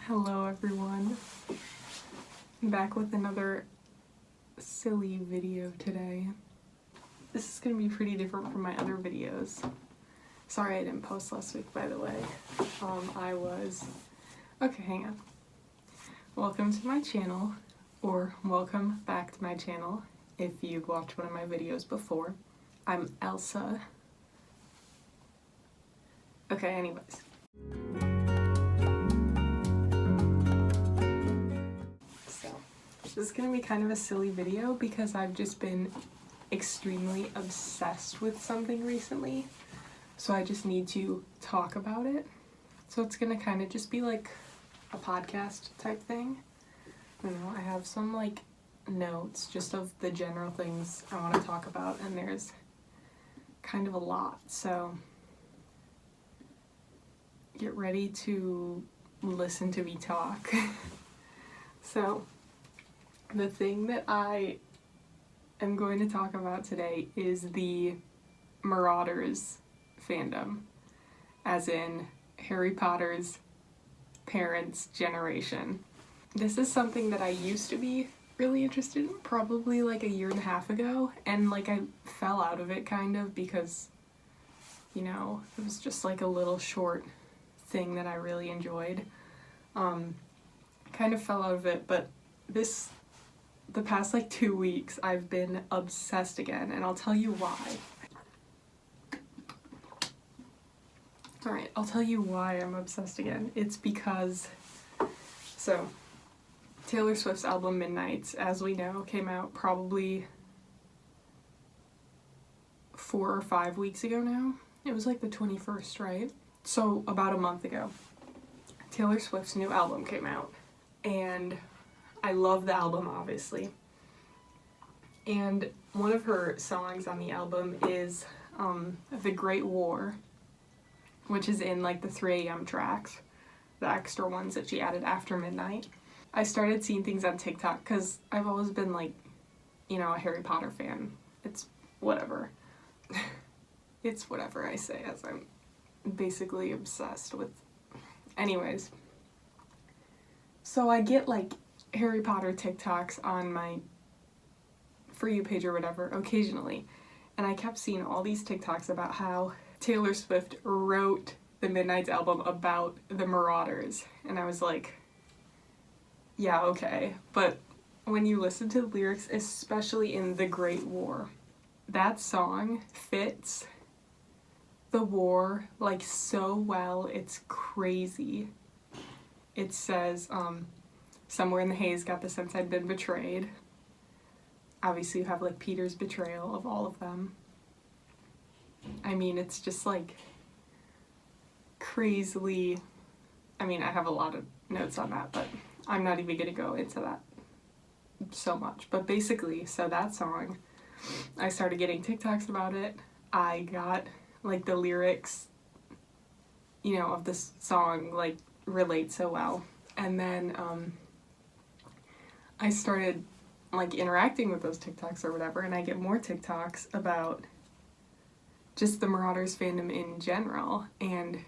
Hello everyone, I'm back with another silly video today. This is going to be pretty different from my other videos. Sorry I didn't post last week, by the way. Okay, hang on. Welcome to my channel, or welcome back to my channel if you've watched one of my videos before. I'm Elsa. Okay, anyways. This is going to be kind of a silly video because I've just been extremely obsessed with something recently, so I just need to talk about it. So it's going to kind of just be like a podcast type thing. I don't know, I have some like notes just of the general things I want to talk about, and there's kind of a lot, so get ready to listen to me talk. So the thing that I am going to talk about today is the Marauders fandom, as in Harry Potter's parents' generation. This is something that I used to be really interested in, probably like a year and a half ago, and like I fell out of it kind of because, you know, it was just like a little short thing that I really enjoyed. Kind of fell out of it, but the past like 2 weeks I've been obsessed again, and I'll tell you why. Alright, I'll tell you why I'm obsessed again. It's because, so, Taylor Swift's album Midnights, as we know, came out probably 4 or 5 weeks ago now. It was like the 21st, right? So about a month ago, Taylor Swift's new album came out, and I love the album, obviously. And one of her songs on the album is The Great War, which is in like the 3 a.m. tracks, the extra ones that she added after midnight. I started seeing things on TikTok because I've always been like, you know, a Harry Potter fan. It's whatever. It's whatever I say, as I'm basically obsessed with. Anyways, so I get like Harry Potter TikToks on my For You page or whatever occasionally, and I kept seeing all these TikToks about how Taylor Swift wrote the Midnights album about the Marauders, and I was like, yeah, okay, but when you listen to the lyrics, especially in The Great War, that song fits the war like so well, it's crazy. It says, somewhere in the haze got the sense I'd been betrayed. Obviously you have like Peter's betrayal of all of them. I mean, it's just like crazily, I mean, I have a lot of notes on that, but I'm not even gonna go into that so much. But basically, so that song, I started getting TikToks about it. I got like the lyrics, you know, of this song like relate so well. And then I started like interacting with those TikToks or whatever, and I get more TikToks about just the Marauders fandom in general, and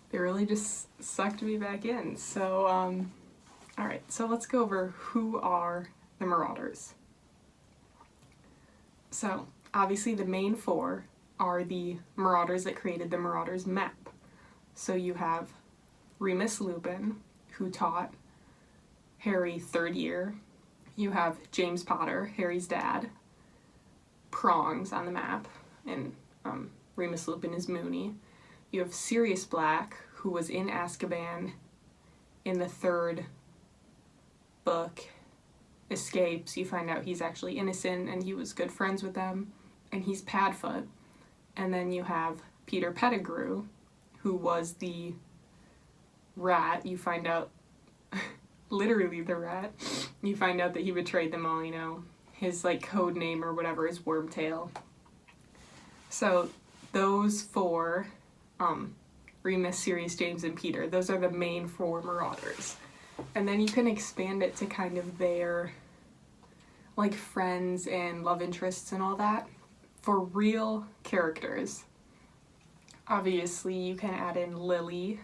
they really just sucked me back in. So, alright, so let's go over who are the Marauders. So, obviously the main 4 are the Marauders that created the Marauders map. So you have Remus Lupin, who taught Harry 3rd year. You have James Potter, Harry's dad, prongs on the map, and Remus Lupin is Moony. You have Sirius Black, who was in Azkaban in the 3rd book, escapes. You find out he's actually innocent and he was good friends with them, and he's Padfoot. And then you have Peter Pettigrew, who was the rat. You find out, literally the rat, you find out that he betrayed them all, you know. His like code name or whatever is Wormtail. So those 4, Remus, Sirius, James, and Peter, those are the main 4 Marauders. And then you can expand it to kind of their like friends and love interests and all that. For real characters, obviously you can add in Lily,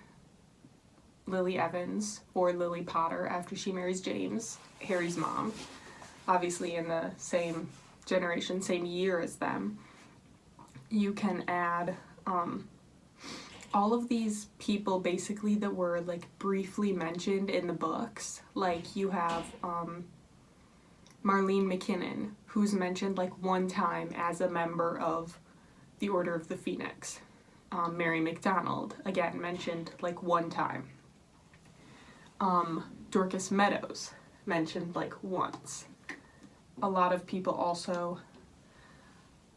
Lily Evans, or Lily Potter, after she marries James, Harry's mom, obviously in the same generation, same year as them. You can add all of these people basically that were like briefly mentioned in the books. Like you have Marlene McKinnon, who's mentioned like one time as a member of the Order of the Phoenix. Mary McDonald, again, mentioned like one time. Dorcas Meadows, mentioned like once. A lot of people also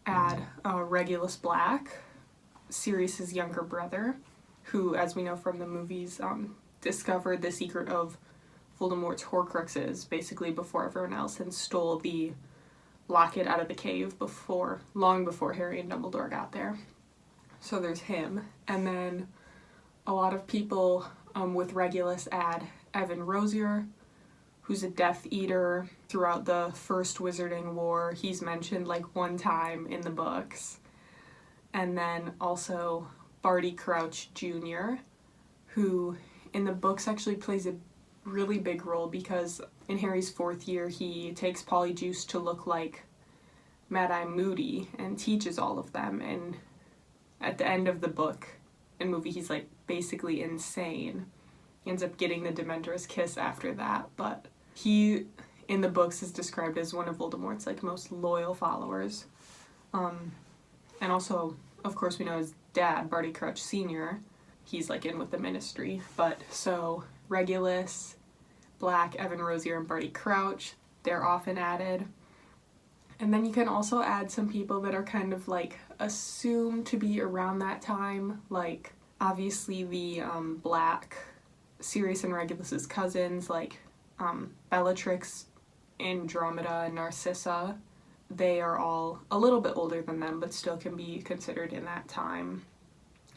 add Regulus Black, Sirius's younger brother, who, as we know from the movies, discovered the secret of Voldemort's Horcruxes basically before everyone else, and stole the locket out of the cave long before Harry and Dumbledore got there. So there's him. And then a lot of people with Regulus add Evan Rosier, who's a Death Eater throughout the First Wizarding War. He's mentioned like one time in the books. And then also Barty Crouch Jr., who in the books actually plays a really big role because in Harry's 4th year he takes Polyjuice to look like Mad-Eye Moody and teaches all of them, and at the end of the book and movie he's like basically insane. He ends up getting the Dementor's kiss after that, but he in the books is described as one of Voldemort's like most loyal followers. And also, of course, we know his dad, Barty Crouch Sr., he's like in with the Ministry. But so Regulus, Black, Evan Rosier, and Barty Crouch, they're often added. And then you can also add some people that are kind of like assumed to be around that time, like obviously the Black, Sirius and Regulus's cousins, like Bellatrix, Andromeda, and Narcissa. They are all a little bit older than them, but still can be considered in that time.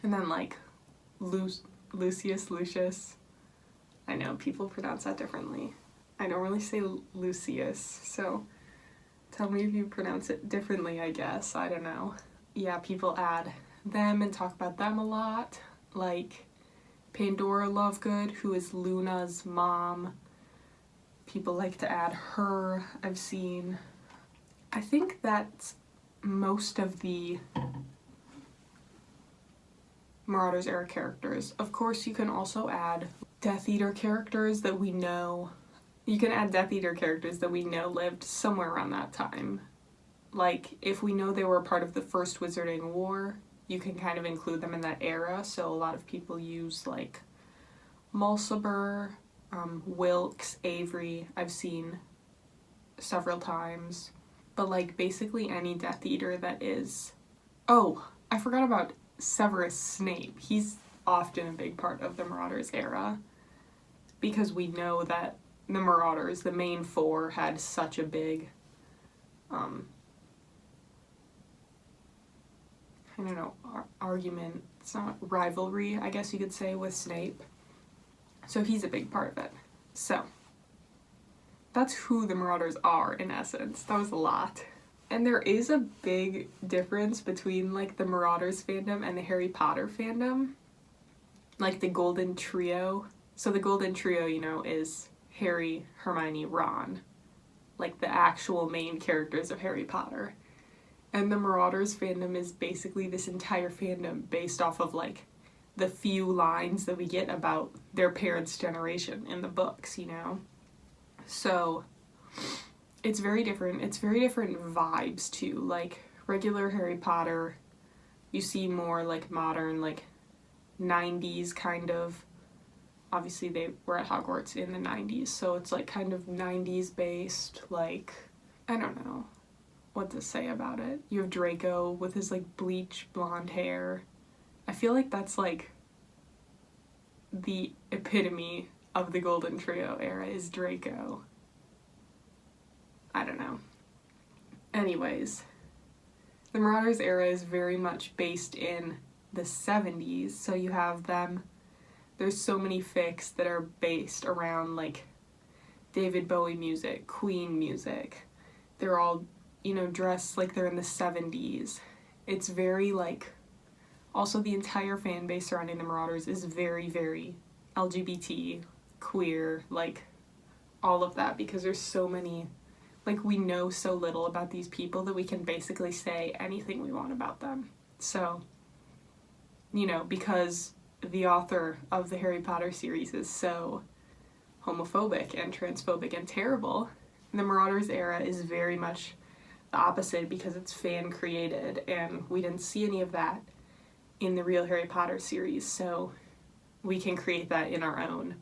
And then like Lucius. I know people pronounce that differently. I don't really say Lucius, so tell me if you pronounce it differently, I guess. I don't know. Yeah, people add them and talk about them a lot. Like Pandora Lovegood, who is Luna's mom. People like to add her, I've seen. I think that's most of the Marauders era characters. Of course, you can also add Death Eater characters that we know. You can add Death Eater characters that we know lived somewhere around that time. Like, if we know they were a part of the First Wizarding War, you can kind of include them in that era. So a lot of people use, like, Mulciber, Wilkes, Avery, I've seen several times. But, like, basically any Death Eater that is... Oh, I forgot about Severus Snape. He's often a big part of the Marauders era, because we know that the Marauders, the main four, had such a big, argument, it's not rivalry, I guess you could say, with Snape. So he's a big part of it. So, that's who the Marauders are, in essence. That was a lot. And there is a big difference between, like, the Marauders fandom and the Harry Potter fandom. Like, the Golden Trio. So the Golden Trio, you know, is Harry, Hermione, Ron. Like, the actual main characters of Harry Potter. And the Marauders fandom is basically this entire fandom based off of, like, the few lines that we get about their parents' generation in the books, you know? So, it's very different. It's very different vibes, too. Like, regular Harry Potter, you see more, like, modern, like, 90s kind of. Obviously, they were at Hogwarts in the 90s, so it's, like, kind of 90s based, like, I don't know what to say about it. You have Draco with his, like, bleach blonde hair. I feel like that's, like, the epitome of the Golden Trio era is Draco. I don't know. Anyways, the Marauders era is very much based in the 70s, so you have them. There's so many fics that are based around, like, David Bowie music, Queen music. They're all, you know, dressed like they're in the 70s. It's very, like, also the entire fan base surrounding the Marauders is very, very LGBT, queer, like all of that, because there's so many, like we know so little about these people that we can basically say anything we want about them. So, you know, because the author of the Harry Potter series is so homophobic and transphobic and terrible, the Marauders era is very much the opposite because it's fan created, and we didn't see any of that in the real Harry Potter series, so we can create that in our own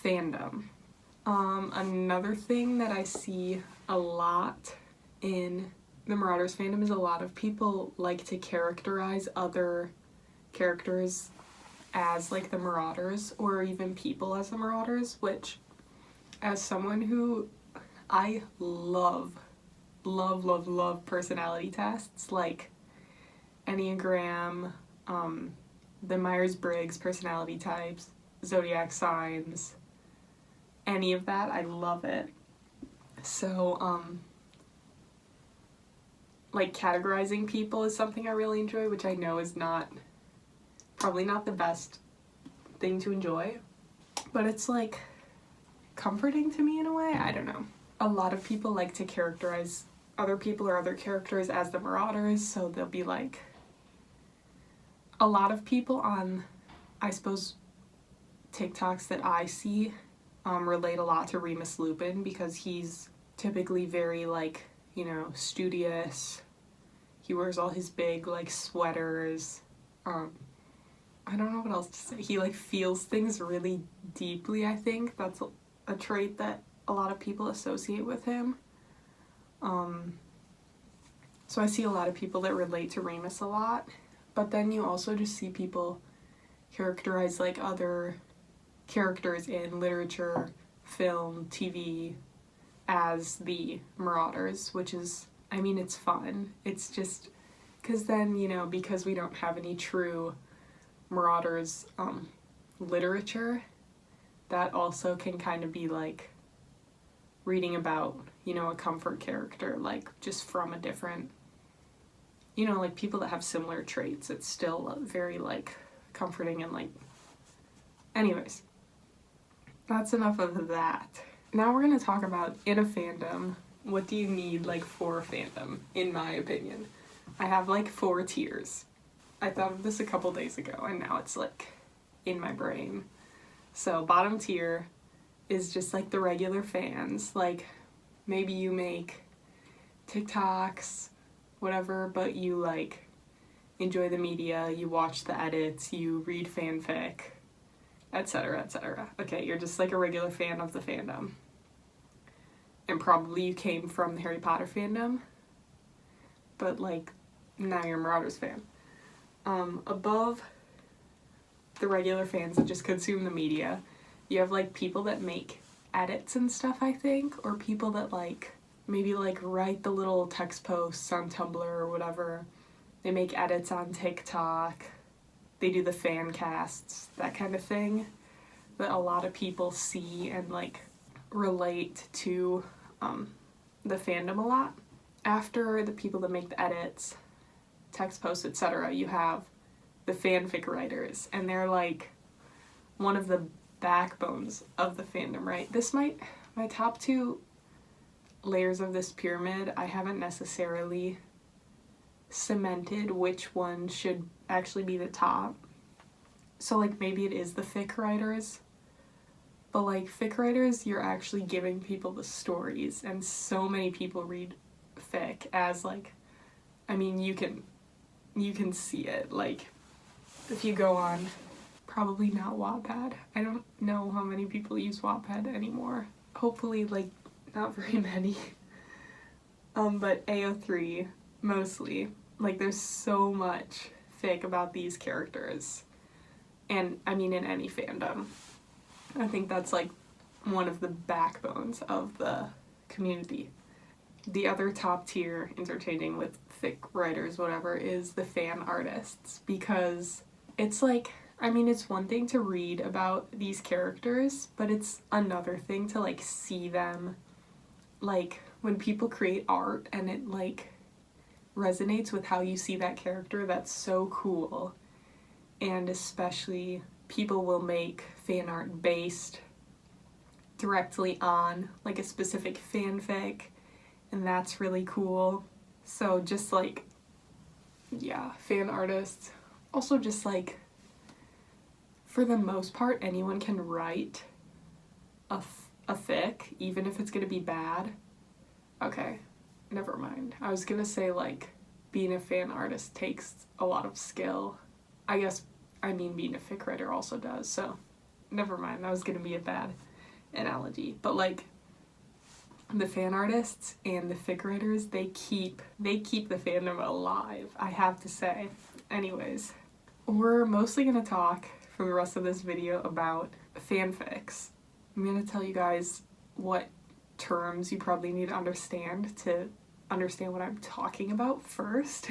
fandom. Another thing that I see a lot in the Marauders fandom is a lot of people like to characterize other characters as like the Marauders, or even people as the Marauders, which, as someone who I love personality tests like Enneagram, the Myers-Briggs personality types, zodiac signs, any of that, I love it. So, like categorizing people is something I really enjoy, which I know is probably not the best thing to enjoy, but it's like comforting to me in a way. I don't know. A lot of people like to characterize other people or other characters as the Marauders, so they'll be like, a lot of people on, I suppose, TikToks that I see relate a lot to Remus Lupin, because he's typically very like, you know, studious. He wears all his big like sweaters. I don't know what else to say. He like feels things really deeply, I think. That's a trait that a lot of people associate with him. So I see a lot of people that relate to Remus a lot, but then you also just see people characterize like other characters in literature, film, TV as the Marauders, which is, I mean, it's fun. It's just, because then, you know, because we don't have any true Marauders literature, that also can kind of be like reading about, you know, a comfort character, like just from a different, you know, like people that have similar traits. It's still very like comforting and like, anyways, that's enough of that. Now we're going to talk about, in a fandom, what do you need like for a fandom, in my opinion. I have like 4 tiers. I thought of this a couple days ago and now it's like in my brain. So bottom tier is just like the regular fans, like maybe you make TikToks, whatever, but you like enjoy the media, you watch the edits, you read fanfic, etc., etc. Okay, you're just like a regular fan of the fandom. And probably you came from the Harry Potter fandom, but like now you're a Marauders fan. Above the regular fans that just consume the media, you have like people that make edits and stuff, I think, or people that like maybe like write the little text posts on Tumblr or whatever. They make edits on TikTok. They do the fan casts, that kind of thing, that a lot of people see and like relate to the fandom a lot. After the people that make the edits, text posts, etc., you have the fanfic writers, and they're like one of the backbones of the fandom, right? My top 2 layers of this pyramid, I haven't necessarily cemented which one should actually be the top. So like maybe it is the fic writers, but like fic writers, you're actually giving people the stories, and so many people read fic as like, I mean, you can see it, like if you go on, probably not Wattpad. I don't know how many people use Wattpad anymore. Hopefully like not very many. But AO3 mostly, like there's so much fic about these characters, and I mean in any fandom. I think that's like one of the backbones of the community. The other top tier, interchanging with fic writers, whatever, is the fan artists, because it's like, I mean, it's one thing to read about these characters, but it's another thing to like see them, like when people create art and it like resonates with how you see that character. That's so cool. And especially people will make fan art based directly on like a specific fanfic, and that's really cool. So just like, yeah, fan artists. Also just like, for the most part, anyone can write a fic, even if it's gonna be bad. Okay, never mind. I was gonna say like, being a fan artist takes a lot of skill. I guess, I mean, being a fic writer also does, so never mind. That was gonna be a bad analogy. But like, the fan artists and the fic writers, they keep the fandom alive, I have to say. Anyways, we're mostly gonna talk for the rest of this video about fanfics. I'm gonna tell you guys what terms you probably need to understand what I'm talking about first.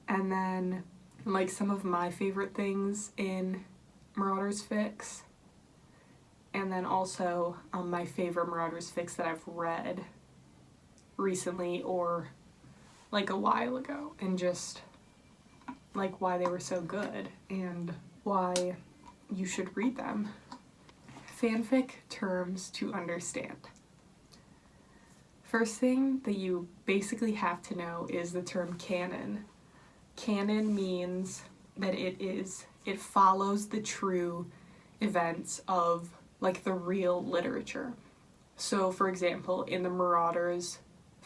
And then like some of my favorite things in Marauders fics. And then also my favorite Marauders fics that I've read recently or like a while ago, and just like why they were so good and why you should read them. Fanfic terms to understand. First thing that you basically have to know is the term canon. Canon means that it follows the true events of like the real literature. So for example, in the Marauders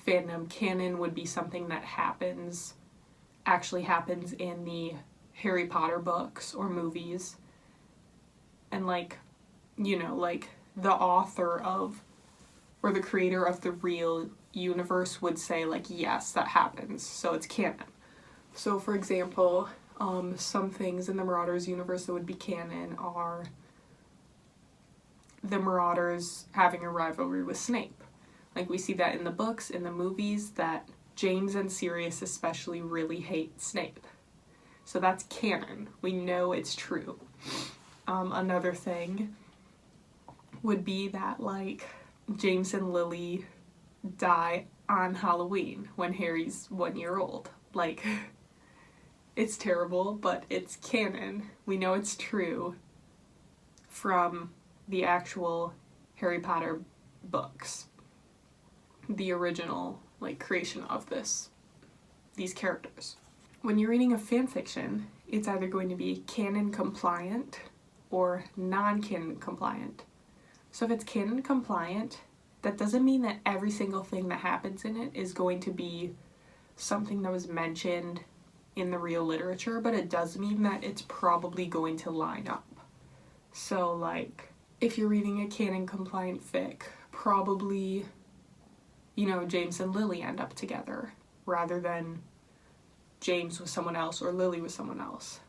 fandom, canon would be something that actually happens in the Harry Potter books or movies. And like, you know, like the author of, or the creator of the real universe would say like, yes, that happens, so it's canon. So for example, some things in the Marauders universe that would be canon are the Marauders having a rivalry with Snape. Like we see that in the books, in the movies, that James and Sirius especially really hate Snape. So that's canon. We know it's true. Another thing would be that like James and Lily die on Halloween when Harry's 1 year old. Like, it's terrible, but it's canon. We know it's true from the actual Harry Potter books. The original, like, creation of these characters. When you're reading a fanfiction, it's either going to be canon compliant or non-canon compliant. So if it's canon compliant, that doesn't mean that every single thing that happens in it is going to be something that was mentioned in the real literature, but it does mean that it's probably going to line up. So like, if you're reading a canon compliant fic, probably, you know, James and Lily end up together rather than James with someone else or Lily with someone else.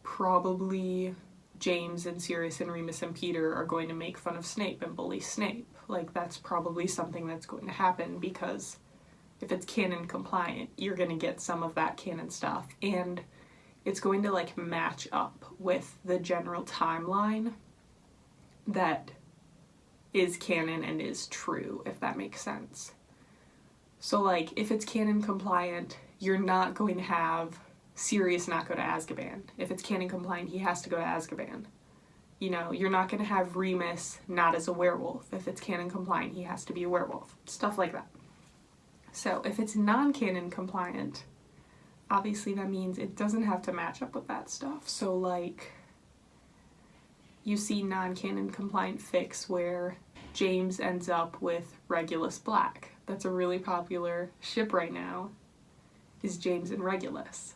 Probably James and Sirius and Remus and Peter are going to make fun of Snape and bully Snape. Like, that's probably something that's going to happen, because if it's canon compliant, you're going to get some of that canon stuff, and it's going to like match up with the general timeline that is canon and is true, if that makes sense. So like, if it's canon compliant, you're not going to have Sirius not go to Azkaban. If it's canon compliant, he has to go to Azkaban. You know, you're not going to have Remus not as a werewolf. If it's canon compliant, he has to be a werewolf. Stuff like that. So if it's non-canon compliant, obviously that means it doesn't have to match up with that stuff. So like, you see non-canon compliant fics where James ends up with Regulus Black. That's a really popular ship right now, is James and Regulus.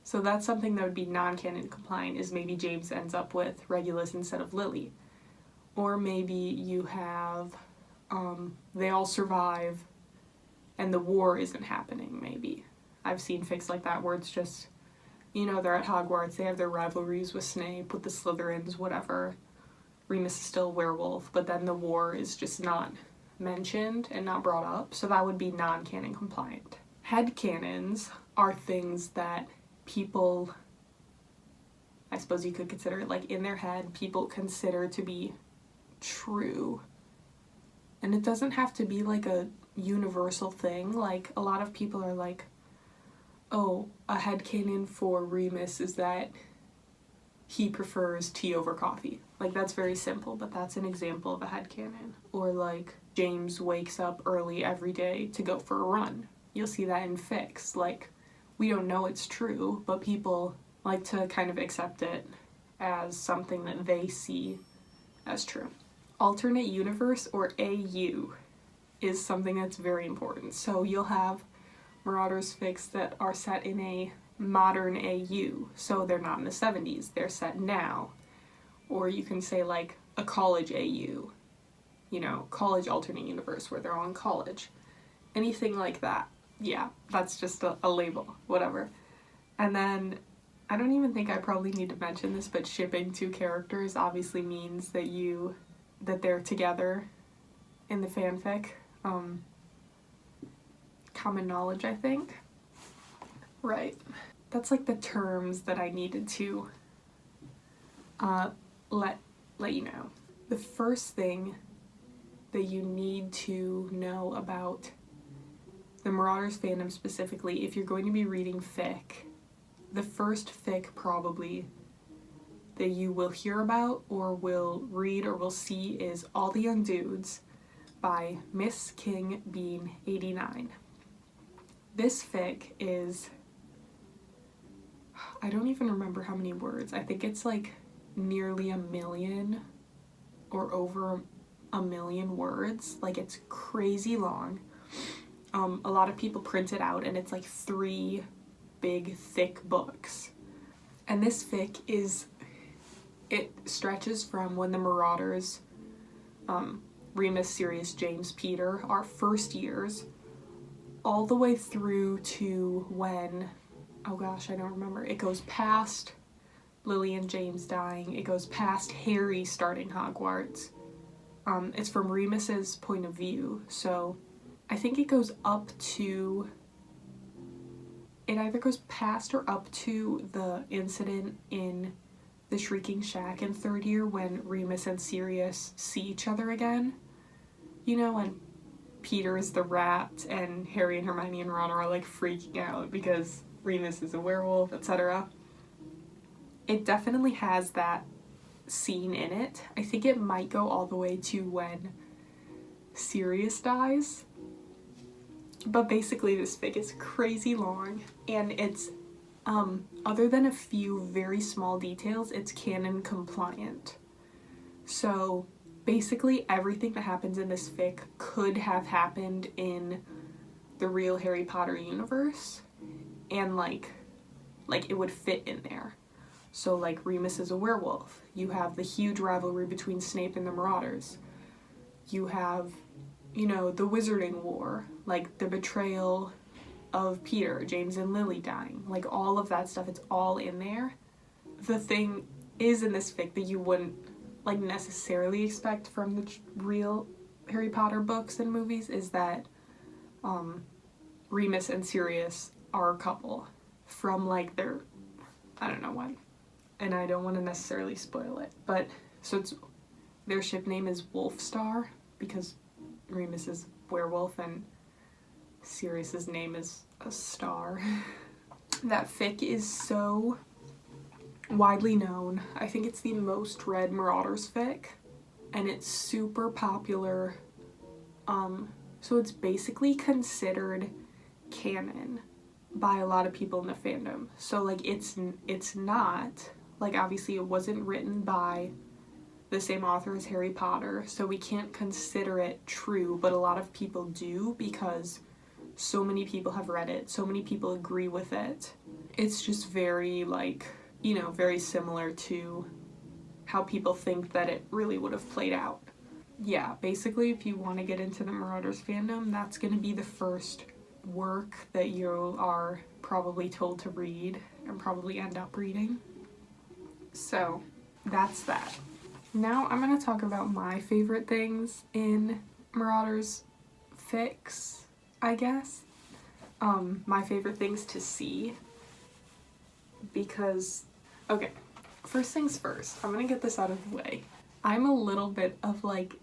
So that's something that would be non-canon compliant, is maybe James ends up with Regulus instead of Lily. Or maybe you have, they all survive and the war isn't happening, maybe. I've seen fics like that where it's just, you know, they're at Hogwarts, they have their rivalries with Snape, with the Slytherins, whatever. Remus is still a werewolf, but then the war is just not mentioned and not brought up, so that would be non-canon compliant. Headcanons are things that people, I suppose you could consider it like in their head, people consider to be true. And it doesn't have to be like a universal thing. Like, a lot of people are like, oh, a headcanon for Remus is that he prefers tea over coffee. Like, that's very simple, but that's an example of a headcanon. Or like, James wakes up early every day to go for a run. You'll see that in fics. Like, we don't know it's true, but people like to kind of accept it as something that they see as true. Alternate universe, or AU, is something that's very important. So you'll have Marauders fics that are set in a modern AU, so they're not in the 70s, they're set now. Or you can say like a college AU, you know, college alternate universe where they're all in college. Anything like that. Yeah, that's just a label, whatever. And then, I don't even think I probably need to mention this, but shipping two characters obviously means that they're together in the fanfic. Common knowledge, I think. Right. That's like the terms that I needed to let you know. The first thing that you need to know about the Marauders fandom specifically, if you're going to be reading fic, the first fic probably that you will hear about or will read or will see is All the Young Dudes by Miss King Bean 89. This fic is, I don't even remember how many words. I think it's like nearly 1 million or over 1 million words. Like, it's crazy long. A lot of people print it out and it's like 3 big thick books. And this fic it stretches from when the Marauders, Remus, Sirius, James, Peter, are first years, all the way through to when, oh gosh, I don't remember. It goes past Lily and James dying. It goes past Harry starting Hogwarts. It's from Remus's point of view, so I think it goes up to, it either goes past or up to the incident in the Shrieking Shack in 3rd year when Remus and Sirius see each other again. You know, and Peter is the rat and Harry and Hermione and Ron are like freaking out because Remus is a werewolf, etc. It definitely has that scene in it. I think it might go all the way to when Sirius dies. But basically this fic is crazy long, and it's, other than a few very small details, it's canon compliant. So basically everything that happens in this fic could have happened in the real Harry Potter universe, and like it would fit in there. So like, Remus is a werewolf. You have the huge rivalry between Snape and the Marauders. You have, you know, the Wizarding War, like the betrayal of Peter, James and Lily dying, like all of that stuff, it's all in there. The thing is in this fic that you wouldn't like necessarily expect from the real Harry Potter books and movies is that Remus and Sirius are a couple from like their, I don't know when, and I don't want to necessarily spoil it, but so it's, their ship name is Wolfstar because Remus is werewolf and Sirius's name is a star. That fic is so widely known. I think it's the most read Marauders fic, and it's super popular. So it's basically considered canon by a lot of people in the fandom. So like, it's not, like, obviously it wasn't written by the same author as Harry Potter, so we can't consider it true, but a lot of people do because so many people have read it, so many people agree with it. It's just very, like, you know, very similar to how people think that it really would have played out. Yeah, basically if you want to get into the Marauders fandom, that's going to be the first work that you are probably told to read and probably end up reading. So that's that. Now I'm going to talk about my favorite things in Marauders fics, I guess. My favorite things to see, because, okay, first things first, I'm going to get this out of the way. I'm a little bit of like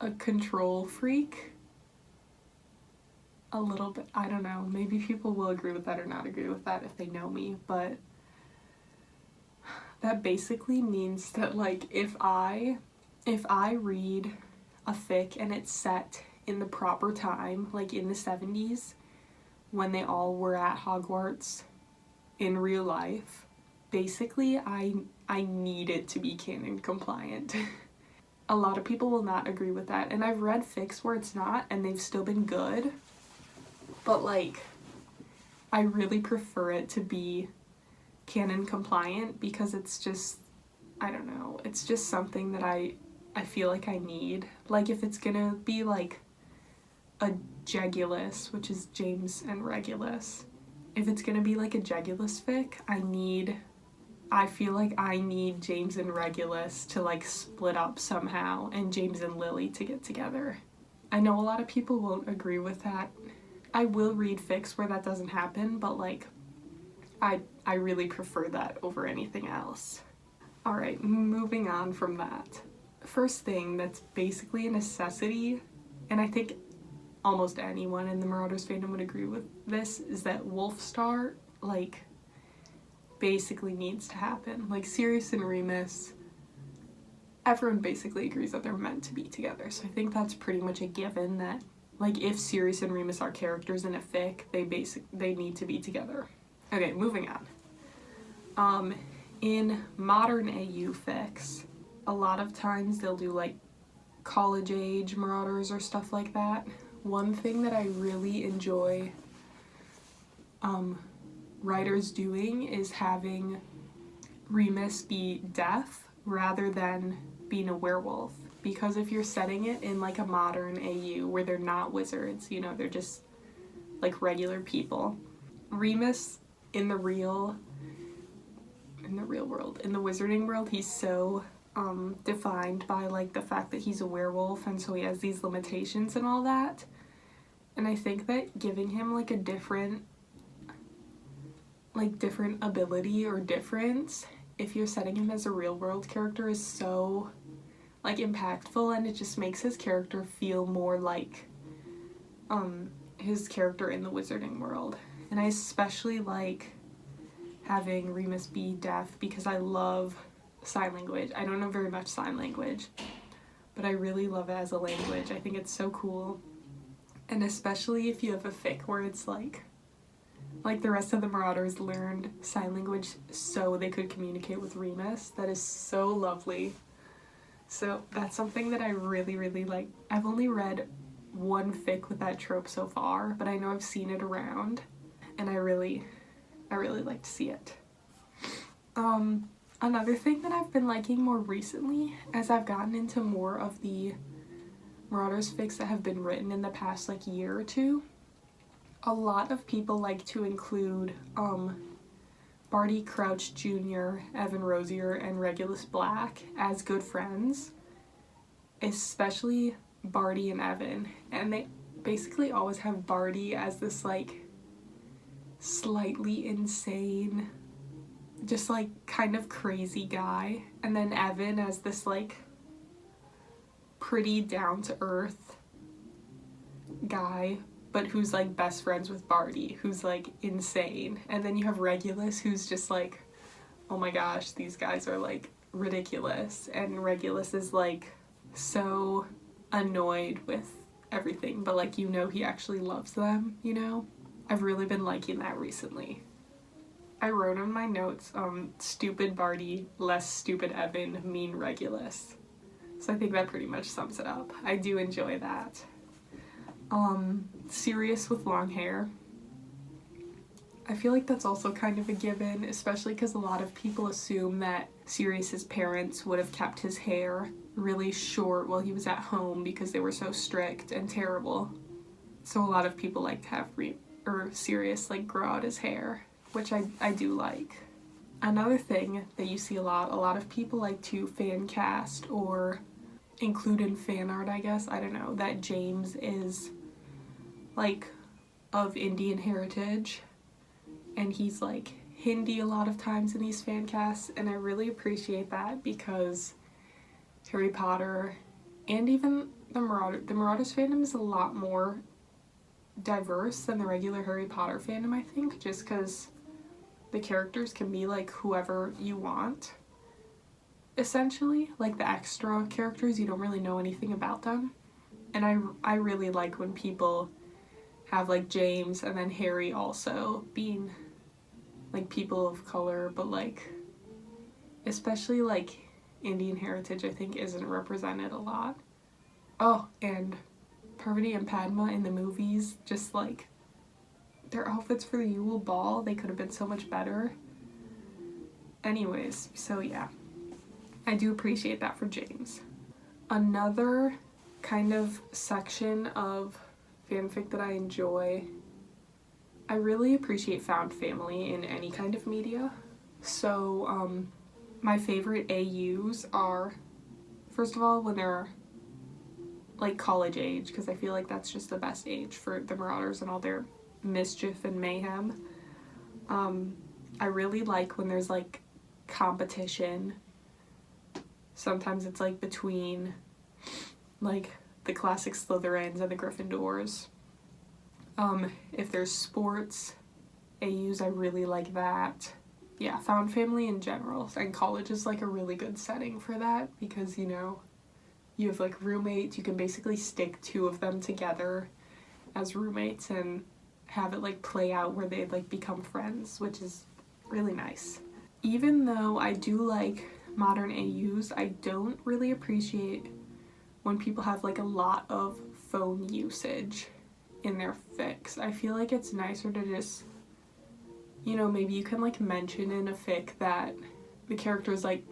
a control freak. a little bit, I don't know, maybe people will agree with that or not agree with that if they know me, but that basically means that, like, if I read a fic and it's set in the proper time, like in the 70s, when they all were at Hogwarts in real life, basically I need it to be canon compliant. A lot of people will not agree with that, and I've read fics where it's not, and they've still been good, but like, I really prefer it to be canon compliant because it's just, I don't know, it's just something that I feel like I need. Like, if it's gonna be like a Jegulus, which is James and Regulus, if it's gonna be like a Jegulus fic, I feel like I need James and Regulus to like split up somehow and James and Lily to get together. I know a lot of people won't agree with that. I will read fics where that doesn't happen, but like, I really prefer that over anything else. Alright, moving on from that. First thing that's basically a necessity, and I think almost anyone in the Marauders fandom would agree with this, is that Wolfstar, like, basically needs to happen. Like, Sirius and Remus, everyone basically agrees that they're meant to be together, so I think that's pretty much a given that, like, if Sirius and Remus are characters in a fic, they need to be together. Okay, moving on. In modern AU fics, a lot of times they'll do like college age Marauders or stuff like that. One thing that I really enjoy writers doing is having Remus be deaf rather than being a werewolf. Because if you're setting it in like a modern AU where they're not wizards, you know, they're just like regular people, Remus in the real world, in the wizarding world, he's so defined by like the fact that he's a werewolf, and so he has these limitations and all that. And I think that giving him like a different ability or difference, if you're setting him as a real world character, is so like impactful, and it just makes his character feel more like his character in the wizarding world. And I especially like having Remus be deaf because I love sign language. I don't know very much sign language, but I really love it as a language. I think it's so cool. And especially if you have a fic where it's like the rest of the Marauders learned sign language so they could communicate with Remus. That is so lovely. So that's something that I really, really like. I've only read one fic with that trope so far, but I know I've seen it around, and I really like to see it. Another thing that I've been liking more recently, as I've gotten into more of the Marauders fics that have been written in the past like year or two, a lot of people like to include Barty Crouch Jr., Evan Rosier, and Regulus Black as good friends, especially Barty and Evan, and they basically always have Barty as this like slightly insane, just like kind of crazy guy, and then Evan as this like pretty down-to-earth guy, but who's like best friends with Barty, who's like insane. And then you have Regulus, who's just like, oh my gosh, these guys are like ridiculous, and Regulus is like so annoyed with everything, but like, you know, he actually loves them, you know? I've really been liking that recently. I wrote on my notes, stupid Barty, less stupid Evan, mean Regulus. So I think that pretty much sums it up. I do enjoy that. Sirius with long hair. I feel like that's also kind of a given, especially because a lot of people assume that Sirius's parents would have kept his hair really short while he was at home because they were so strict and terrible. So a lot of people like to have Sirius like grow out his hair, which I do like. Another thing that you see a lot of people like to fan cast or include in fan art, I guess, I don't know, that James is like of Indian heritage, and he's like Hindi a lot of times in these fan casts, and I really appreciate that because Harry Potter and even the Marauders fandom is a lot more diverse than the regular Harry Potter fandom, I think, just because the characters can be like whoever you want, essentially. Like the extra characters, you don't really know anything about them. And I really like when people have like James and then Harry also being like people of color, but like especially like Indian heritage, I think, isn't represented a lot. Oh, and Parvati and Padma in the movies, just like their outfits for the Yule Ball, they could have been so much better. Anyways, so yeah, I do appreciate that for James. Another kind of section of fanfic that I enjoy, I really appreciate found family in any kind of media. So my favorite AUs are, first of all, when they're like college age, because I feel like that's just the best age for the Marauders and all their mischief and mayhem. I really like when there's like competition. Sometimes it's like between like the classic Slytherins and the Gryffindors. If there's sports AUs, I really like that. Yeah, found family in general, and college is like a really good setting for that because, you know, you have like roommates, you can basically stick two of them together as roommates and have it like play out where they like become friends, which is really nice. Even though I do like modern AUs, I don't really appreciate when people have like a lot of phone usage in their fics. I feel like it's nicer to just, you know, maybe you can like mention in a fic that the characters like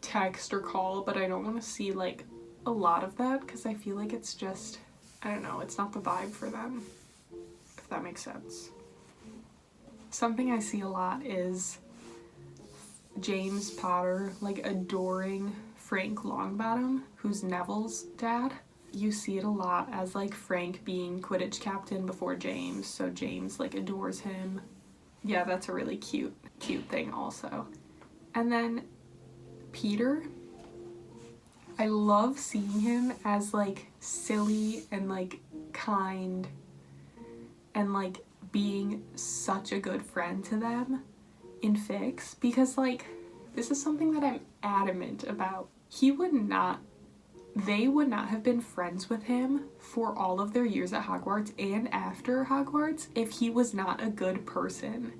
text or call, but I don't want to see like a lot of that because I feel like it's just, I don't know, it's not the vibe for them, if that makes sense. Something I see a lot is James Potter like adoring Frank Longbottom, who's Neville's dad. You see it a lot as like Frank being Quidditch captain before James, so James like adores him. Yeah, that's a really cute thing also. And then Peter, I love seeing him as like silly and like kind and like being such a good friend to them in fics, because like this is something that I'm adamant about. They would not have been friends with him for all of their years at Hogwarts and after Hogwarts if he was not a good person.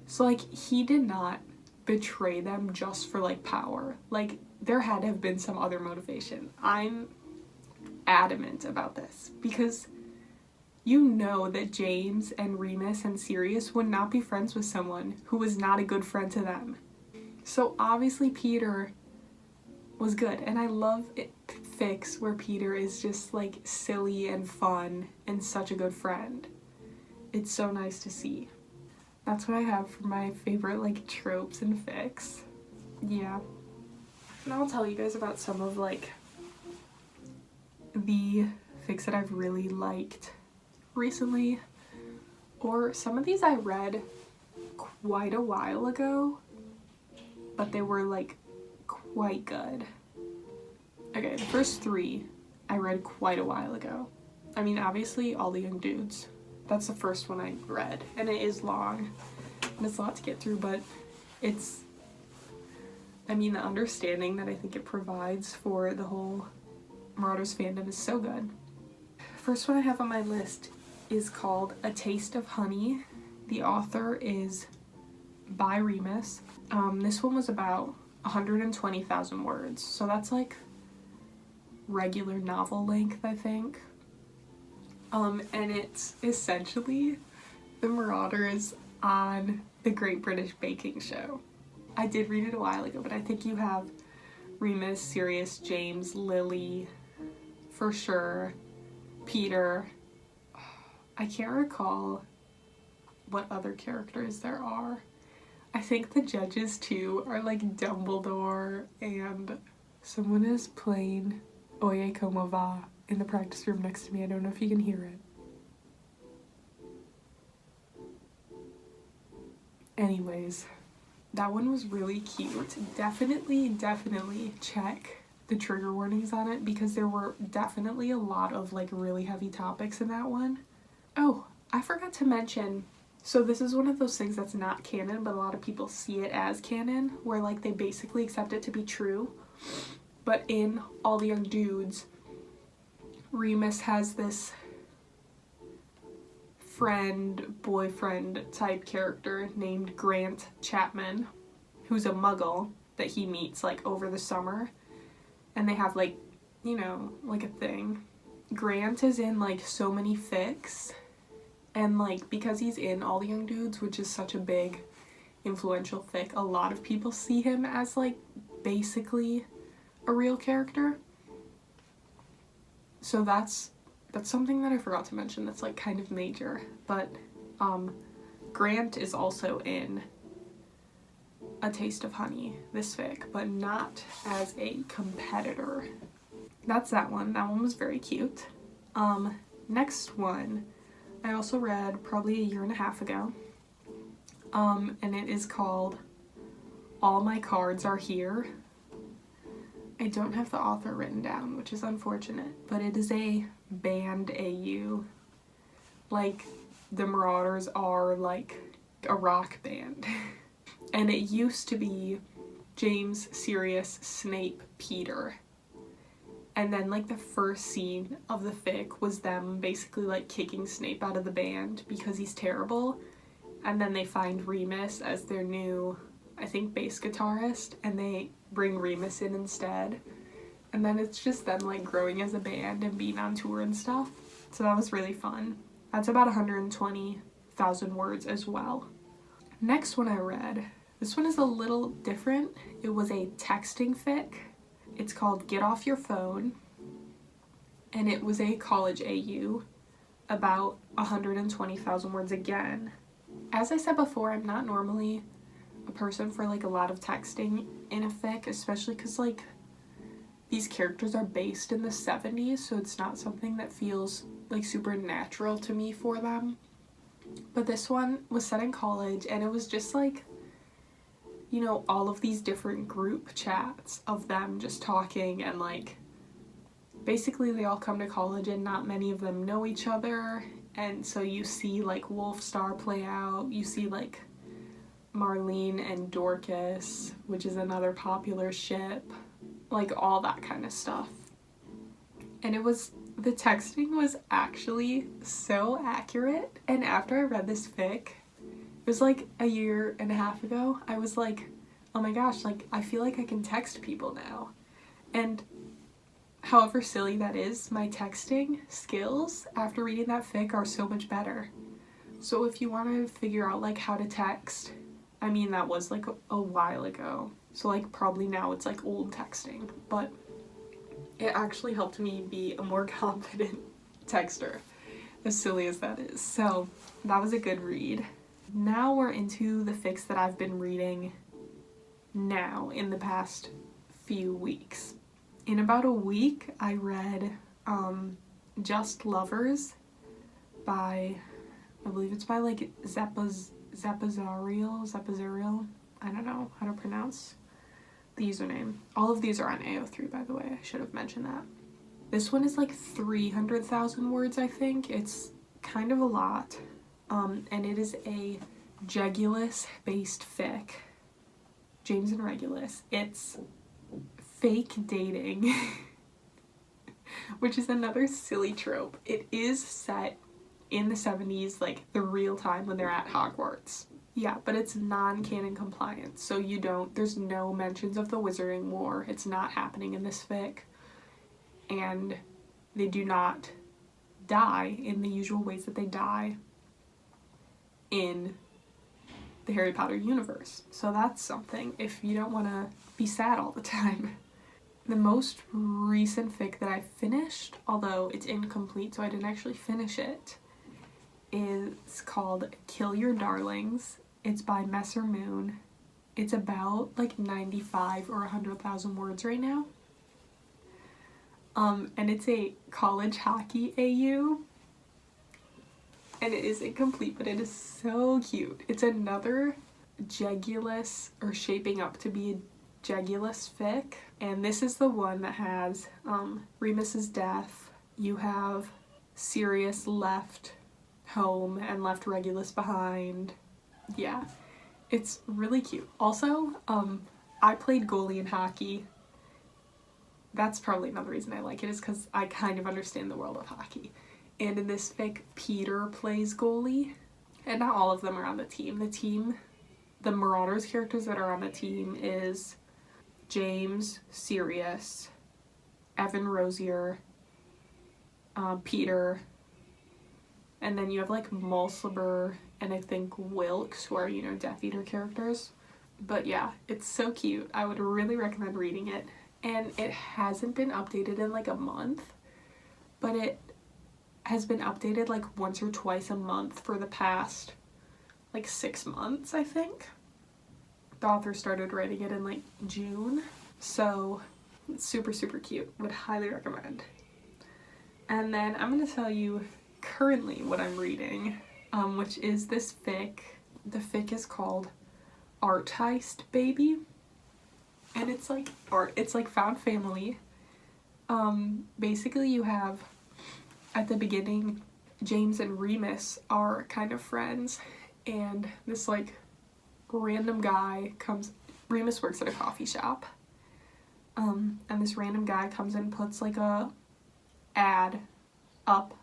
So like he did not betray them just for like power. Like there had to have been some other motivation. I'm adamant about this because you know that James and Remus and Sirius would not be friends with someone who was not a good friend to them. So obviously Peter was good, and I love fics where Peter is just like silly and fun and such a good friend. It's so nice to see. That's what I have for my favorite like tropes and fics. Yeah. And I'll tell you guys about some of like the fics that I've really liked recently, or some of these I read quite a while ago, but they were like quite good. Okay, the first three I read quite a while ago. I mean, obviously All the Young Dudes. That's the first one I read, and it is long and it's a lot to get through, but it's, I mean, the understanding that I think it provides for the whole Marauders fandom is so good. First one I have on my list is called A Taste of Honey. The author is by Remus. This one was about 120,000 words, so that's like regular novel length, I think. And it's essentially the Marauders on the Great British Baking Show. I did read it a while ago, but I think you have Remus, Sirius, James, Lily, for sure, Peter. I can't recall what other characters there are. I think the judges too are like Dumbledore, and someone is playing Oye Como Va in the practice room next to me. I don't know if you can hear it. Anyways, that one was really cute. Definitely check the trigger warnings on it because there were definitely a lot of like really heavy topics in that one. Oh, I forgot to mention, so this is one of those things that's not canon, but a lot of people see it as canon, where like they basically accept it to be true. But in All the Young Dudes, Remus has this boyfriend type character named Grant Chapman, who's a muggle that he meets like over the summer, and they have like, you know, like a thing. Grant is in like so many fics, and like because he's in All the Young Dudes, which is such a big influential fic, a lot of people see him as like basically a real character. So that's something that I forgot to mention that's like kind of major. But Grant is also in A Taste of Honey, this fic, but not as a competitor. That's that one. That one was very cute. Next one I also read probably a year and a half ago. And it is called All My Cards Are Here. I don't have the author written down, which is unfortunate, but it is a band AU. Like, the Marauders are like a rock band. And it used to be James, Sirius, Snape, Peter. And then like the first scene of the fic was them basically like kicking Snape out of the band because he's terrible. And then they find Remus as their new, I think, bass guitarist, and they bring Remus in instead. And then it's just them like growing as a band and being on tour and stuff. So that was really fun. That's about 120,000 words as well. Next one I read, this one is a little different. It was a texting fic. It's called Get Off Your Phone. And it was a college AU, about 120,000 words again. As I said before, I'm not normally a person for like a lot of texting in a fic, especially because like these characters are based in the 70s, so it's not something that feels like super natural to me for them. But this one was set in college, and it was just like, you know, all of these different group chats of them just talking, and like basically they all come to college and not many of them know each other. And so you see like Wolfstar play out, you see like Marlene and Dorcas, which is another popular ship, like all that kind of stuff. And the texting was actually so accurate. And after I read this fic, it was like a year and a half ago, I was like, oh my gosh, like I feel like I can text people now. And however silly that is, my texting skills after reading that fic are so much better. So if you want to figure out like how to text, I mean that was like a while ago, so like probably now it's like old texting, but it actually helped me be a more confident texter, as silly as that is. So that was a good read. Now we're into the fics that I've been reading now in the past few weeks. In about a week, I read Just Lovers by, I believe it's by like Zapazarial. I don't know how to pronounce the username. All of these are on AO3, by the way. I should have mentioned that. This one is like 300,000 words, I think. It's kind of a lot. And it is a Jegulus-based fic. James and Regulus. It's fake dating, which is another silly trope. It is set in the 70s, like the real time when they're at Hogwarts. Yeah, but it's non-canon compliant, so there's no mentions of the Wizarding War. It's not happening in this fic. And they do not die in the usual ways that they die in the Harry Potter universe. So that's something if you don't want to be sad all the time. The most recent fic that I finished, although it's incomplete so I didn't actually finish it, is called Kill Your Darlings. It's by Messer Moon. It's about like 95 or 100,000 words right now. And it's a college hockey AU. And it is incomplete, but it is so cute. It's another Jegulus, or shaping up to be a Jegulus fic. And this is the one that has Remus's death. You have Sirius left home and left Regulus behind. Yeah, it's really cute. Also, I played goalie in hockey. That's probably another reason I like it, is because I kind of understand the world of hockey. And in this fic, Peter plays goalie, and not all of them are on the team. The Marauders characters that are on the team is James, Sirius, Evan Rosier, Peter, and then you have like Mulciber and I think Wilkes, who are, you know, Death Eater characters. But yeah, it's so cute. I would really recommend reading it. And it hasn't been updated in like a month, but it has been updated like once or twice a month for the past like 6 months, I think. The author started writing it in like June, so it's super, super cute. Would highly recommend. And then I'm going to tell you currently what I'm reading, which is this fic. The fic is called Art Heist Baby, and it's like art. It's like found family. Basically you have, at the beginning, James and Remus are kind of friends, and this like random guy comes. Remus works at a coffee shop, and this random guy comes and puts like a ad up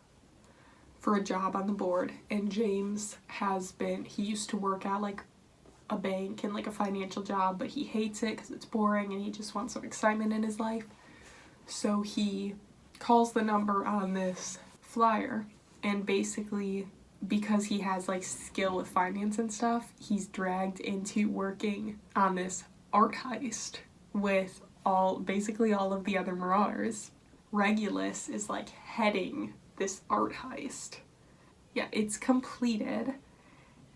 for a job on the board, and James he used to work at like a bank and like a financial job, but he hates it because it's boring and he just wants some excitement in his life. So he calls the number on this flyer, and basically because he has like skill with finance and stuff, he's dragged into working on this art heist with basically all of the other Marauders. Regulus is like heading this art heist. Yeah, it's completed,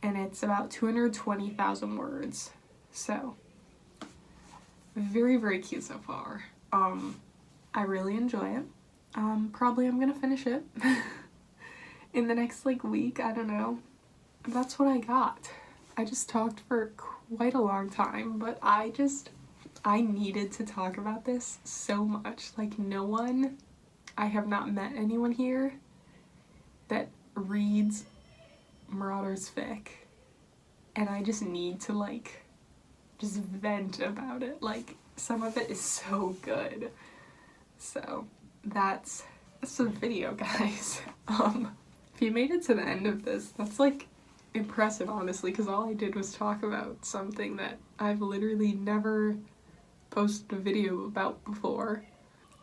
and it's about 220,000 words. So, very, very cute so far. I really enjoy it. Probably I'm gonna finish it in the next like week, I don't know. That's what I got. I just talked for quite a long time, but I needed to talk about this so much. Like, I have not met anyone here that reads Marauders fic, and I just need to like just vent about it. Like, some of it is so good. So that's the video, guys. If you made it to the end of this, that's like impressive, honestly, because all I did was talk about something that I've literally never posted a video about before.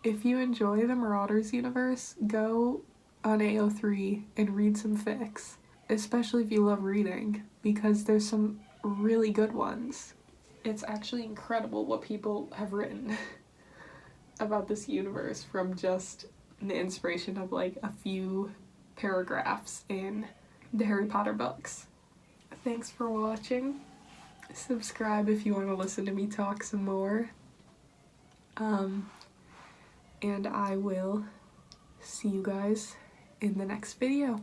If you enjoy the Marauders universe, go on AO3 and read some fics, especially if you love reading, because there's some really good ones. It's actually incredible what people have written about this universe from just the inspiration of like a few paragraphs in the Harry Potter books. Thanks for watching. Subscribe if you want to listen to me talk some more. And I will see you guys in the next video.